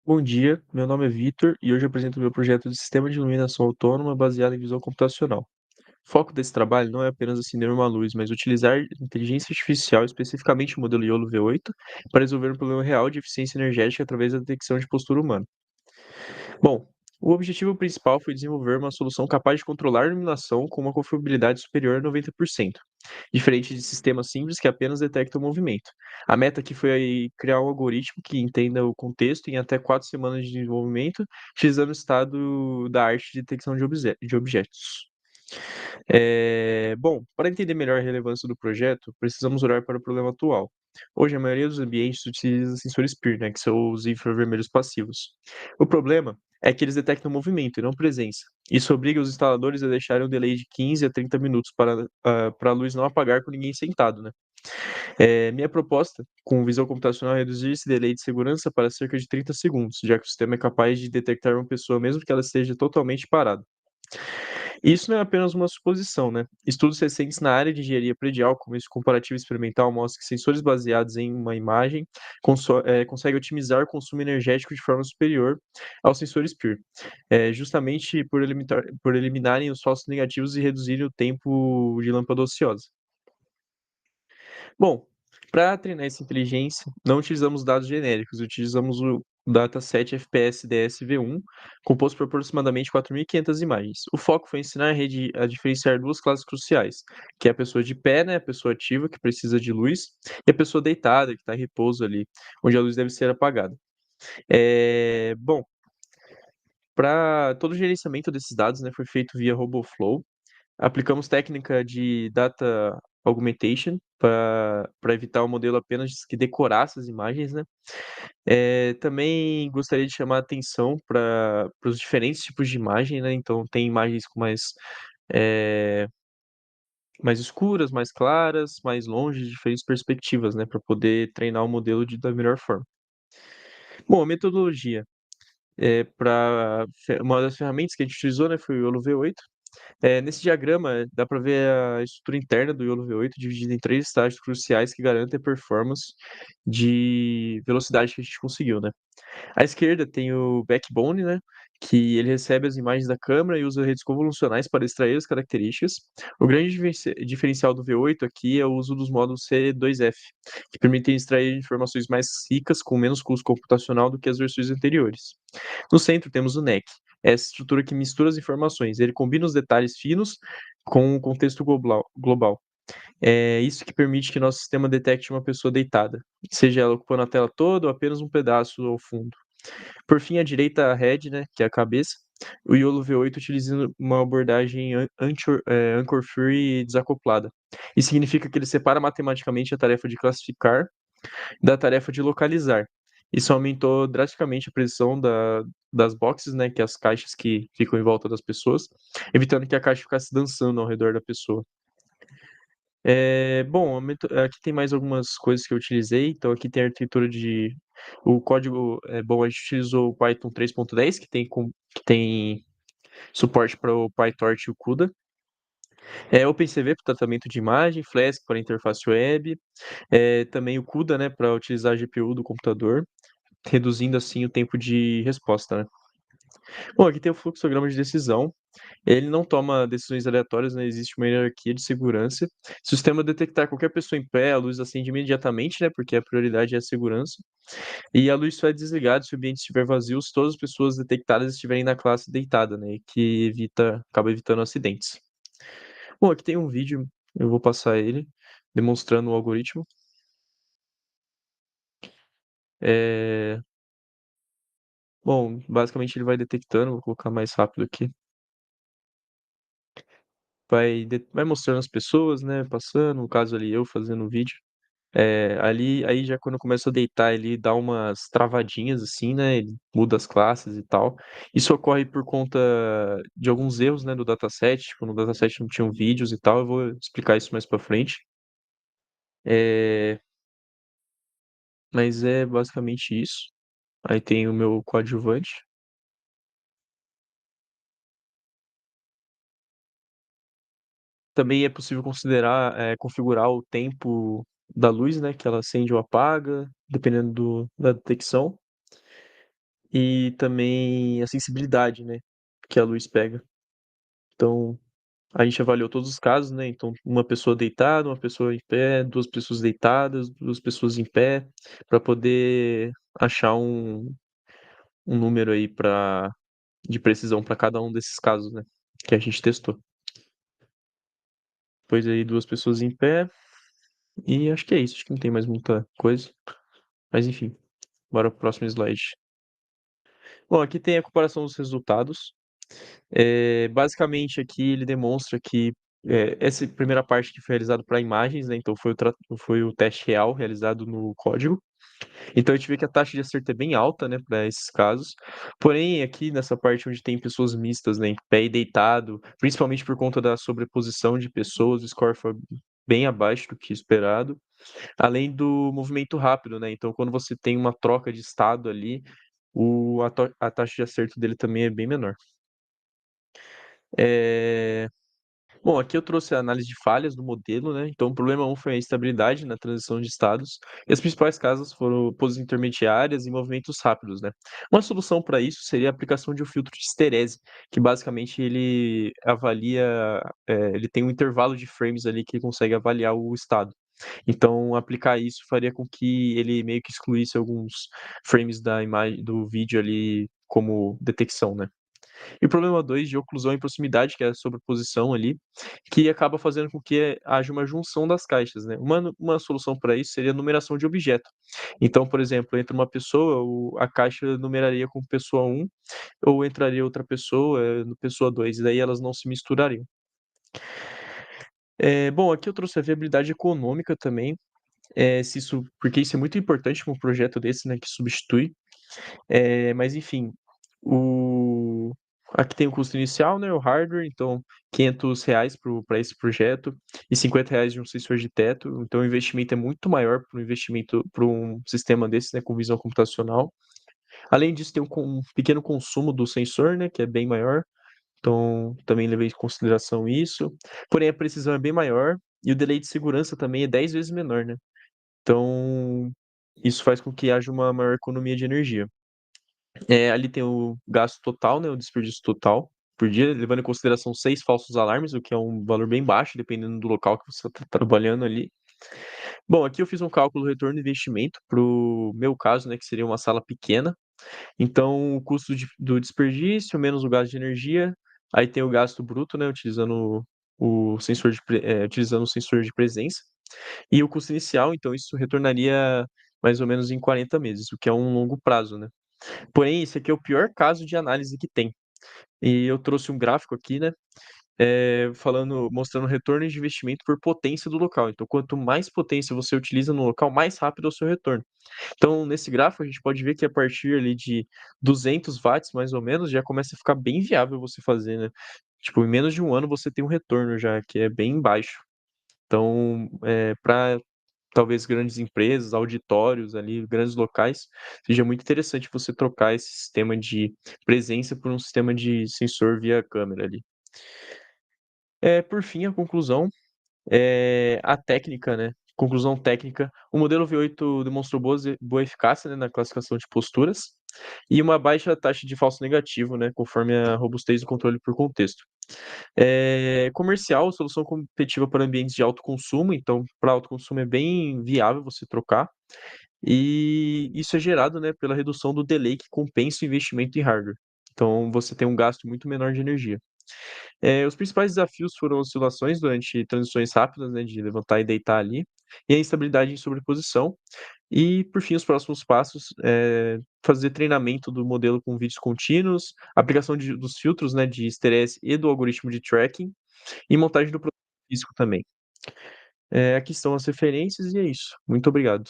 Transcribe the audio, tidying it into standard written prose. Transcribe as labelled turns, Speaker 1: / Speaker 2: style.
Speaker 1: Bom dia, meu nome é Vitor e hoje apresento meu projeto de sistema de iluminação autônoma baseado em visão computacional. O foco desse trabalho não é apenas acender uma luz, mas utilizar inteligência artificial, especificamente o modelo YOLO V8, para resolver um problema real de eficiência energética através da detecção de postura humana. Bom, o objetivo principal foi desenvolver uma solução capaz de controlar a iluminação com uma confiabilidade superior a 90%, diferente de sistemas simples que apenas detectam o movimento. A meta aqui foi criar um algoritmo que entenda o contexto em até 4 semanas de desenvolvimento, utilizando o estado da arte de detecção de objetos. Bom, para entender melhor a relevância do projeto, precisamos olhar para o problema atual. Hoje, a maioria dos ambientes utiliza sensores PIR, né, que são os infravermelhos passivos. O problema é que eles detectam movimento e não presença. Isso obriga os instaladores a deixarem um delay de 15 a 30 minutos para a luz não apagar com ninguém sentado, né? Minha proposta, com visão computacional, é reduzir esse delay de segurança para cerca de 30 segundos, já que o sistema é capaz de detectar uma pessoa mesmo que ela esteja totalmente parada. Isso não é apenas uma suposição, né? Estudos recentes na área de engenharia predial, como esse comparativo experimental, mostram que sensores baseados em uma imagem conseguem otimizar o consumo energético de forma superior aos sensores PIR, justamente por eliminarem os falsos negativos e reduzirem o tempo de lâmpada ociosa. Bom, para treinar essa inteligência, não utilizamos dados genéricos, utilizamos o dataset FPS-DSV1, composto por aproximadamente 4.500 imagens. O foco foi ensinar a rede a diferenciar duas classes cruciais, que é a pessoa de pé, né, a pessoa ativa, que precisa de luz, e a pessoa deitada, que está em repouso ali, onde a luz deve ser apagada. Bom, para todo o gerenciamento desses dados, né, foi feito via RoboFlow. Aplicamos técnica de data augmentation para evitar o modelo apenas que decorasse as imagens, né. Também gostaria de chamar a atenção para os diferentes tipos de imagem, né, então tem imagens com eh, mais escuras, mais claras, mais longe, de diferentes perspectivas, né, para poder treinar o modelo da melhor forma. Bom, a metodologia, pra uma das ferramentas que a gente utilizou, né, foi o YOLO V8. Nesse diagrama, dá para ver a estrutura interna do YOLO V8 dividida em 3 estágios cruciais que garantem a performance de velocidade que a gente conseguiu, né. À esquerda tem o backbone, né, que ele recebe as imagens da câmera e usa redes convolucionais para extrair as características. O grande diferencial do V8 aqui é o uso dos módulos C2F, que permitem extrair informações mais ricas com menos custo computacional do que as versões anteriores. No centro temos o NEC, essa estrutura que mistura as informações. Ele combina os detalhes finos com o contexto global. É isso que permite que nosso sistema detecte uma pessoa deitada, seja ela ocupando a tela toda ou apenas um pedaço ao fundo. Por fim, à direita, a head, né, que é a cabeça. O YOLO V8 utiliza uma abordagem anchor free desacoplada. Isso significa que ele separa matematicamente a tarefa de classificar da tarefa de localizar. Isso aumentou drasticamente a precisão das boxes, né, que é as caixas que ficam em volta das pessoas, evitando que a caixa ficasse dançando ao redor da pessoa. Bom, aqui tem mais algumas coisas que eu utilizei. Então aqui tem a arquitetura de o código, bom, a gente utilizou o Python 3.10 que tem suporte para o PyTorch e o CUDA. OpenCV para tratamento de imagem, Flask para interface web, também o CUDA, né, para utilizar a GPU do computador, reduzindo assim o tempo de resposta, né. Bom, aqui tem o fluxograma de decisão. Ele não toma decisões aleatórias, né, existe uma hierarquia de segurança. Se o sistema detectar qualquer pessoa em pé, a luz acende imediatamente, né, porque a prioridade é a segurança. E a luz só é desligada se o ambiente estiver vazio, se todas as pessoas detectadas estiverem na classe deitada, né, que acaba evitando acidentes. Bom, aqui tem um vídeo, eu vou passar ele, demonstrando o algoritmo. Eh, Bom, basicamente ele vai detectando, vou colocar mais rápido aqui. Vai mostrando as pessoas, né, passando, no caso ali eu fazendo o vídeo. Ali aí já quando começa a deitar, ele dá umas travadinhas, assim, né, ele muda as classes e tal. Isso ocorre por conta de alguns erros, né, do dataset, tipo, no dataset não tinham vídeos e tal, eu vou explicar isso mais pra frente. Eh, mas é basicamente isso. Aí tem o meu coadjuvante. Também é possível configurar o tempo da luz, né, que ela acende ou apaga, dependendo da detecção. e também a sensibilidade, né, que a luz pega. Então, a gente avaliou todos os casos, né, então uma pessoa deitada, uma pessoa em pé, 2 pessoas deitadas, 2 pessoas em pé, para poder achar um número aí de precisão para cada um desses casos, né, que a gente testou. Depois aí 2 pessoas em pé, e acho que é isso, acho que não tem mais muita coisa, mas enfim, bora para o próximo slide. Bom, aqui tem a comparação dos resultados. Basicamente aqui ele demonstra que, essa primeira parte que foi realizado para imagens, né, então foi o teste real realizado no código. Então a gente vê que a taxa de acerto é bem alta, né, para esses casos. Porém, aqui nessa parte onde tem pessoas mistas, né, em pé e deitado, principalmente por conta da sobreposição de pessoas, o score foi bem abaixo do que esperado. Além do movimento rápido, né, então quando você tem uma troca de estado ali, a taxa de acerto dele também é bem menor. Eh Bom, aqui eu trouxe a análise de falhas do modelo, né? Então, o problema um foi a instabilidade na transição de estados, e as principais causas foram poses intermediárias e movimentos rápidos, né? Uma solução para isso seria a aplicação de um filtro de esterese, que basicamente ele avalia, ele tem um intervalo de frames ali que consegue avaliar o estado. Então, aplicar isso faria com que ele meio que excluísse alguns frames da imagem, do vídeo ali como detecção, né? E o problema 2 de oclusão em proximidade, que é a sobreposição ali, que acaba fazendo com que haja uma junção das caixas, né. Uma solução para isso seria a numeração de objeto. Então, por exemplo, entra uma pessoa, a caixa numeraria como pessoa um, ou entraria outra pessoa, no pessoa 2, e daí elas não se misturariam. Bom, aqui eu trouxe a viabilidade econômica também, se isso porque isso é muito importante para um projeto desse, né, que substitui. Mas enfim, o aqui tem o custo inicial, né, o hardware, então R$ 500 para esse projeto e R$ 50 de um sensor de teto, então o investimento é muito maior para um sistema desse, né, com visão computacional. Além disso, tem um pequeno consumo do sensor, né, que é bem maior, então também levei em consideração isso. Porém, a precisão é bem maior e o delay de segurança também é 10 vezes menor, né. Então, isso faz com que haja uma maior economia de energia. Ali tem o gasto total, né, o desperdício total por dia, levando em consideração 6 falsos alarmes, o que é um valor bem baixo, dependendo do local que você está trabalhando ali. Bom, aqui eu fiz um cálculo do retorno do investimento para o meu caso, né, que seria uma sala pequena. Então, o custo do desperdício menos o gasto de energia, aí tem o gasto bruto, né, utilizando o sensor de presença, e o custo inicial, então isso retornaria mais ou menos em 40 meses, o que é um longo prazo, né. Porém, esse aqui é o pior caso de análise que tem. E eu trouxe um gráfico aqui, né, mostrando o retorno de investimento por potência do local. Então, quanto mais potência você utiliza no local, mais rápido é o seu retorno. Então, nesse gráfico, a gente pode ver que a partir ali de 200 watts, mais ou menos, já começa a ficar bem viável você fazer, né. Tipo, em menos de um ano você tem um retorno já, que é bem baixo. Então, pra talvez grandes empresas, auditórios ali, grandes locais, seja muito interessante você trocar esse sistema de presença por um sistema de sensor via câmera ali. Por fim, a conclusão, a técnica, né, conclusão técnica, o modelo V8 demonstrou boa eficácia, né, na classificação de posturas, e uma baixa taxa de falso negativo, né, conforme a robustez do controle por contexto. Comercial, solução competitiva para ambientes de alto consumo, então para alto consumo é bem viável você trocar. E isso é gerado, né, pela redução do delay que compensa o investimento em hardware. Então você tem um gasto muito menor de energia. Os principais desafios foram oscilações durante transições rápidas, né, de levantar e deitar ali, e a instabilidade em sobreposição. E, por fim, os próximos passos, fazer treinamento do modelo com vídeos contínuos, aplicação dos filtros, né, de estresse e do algoritmo de tracking, e montagem do produto físico também. Aqui estão as referências e é isso. Muito obrigado.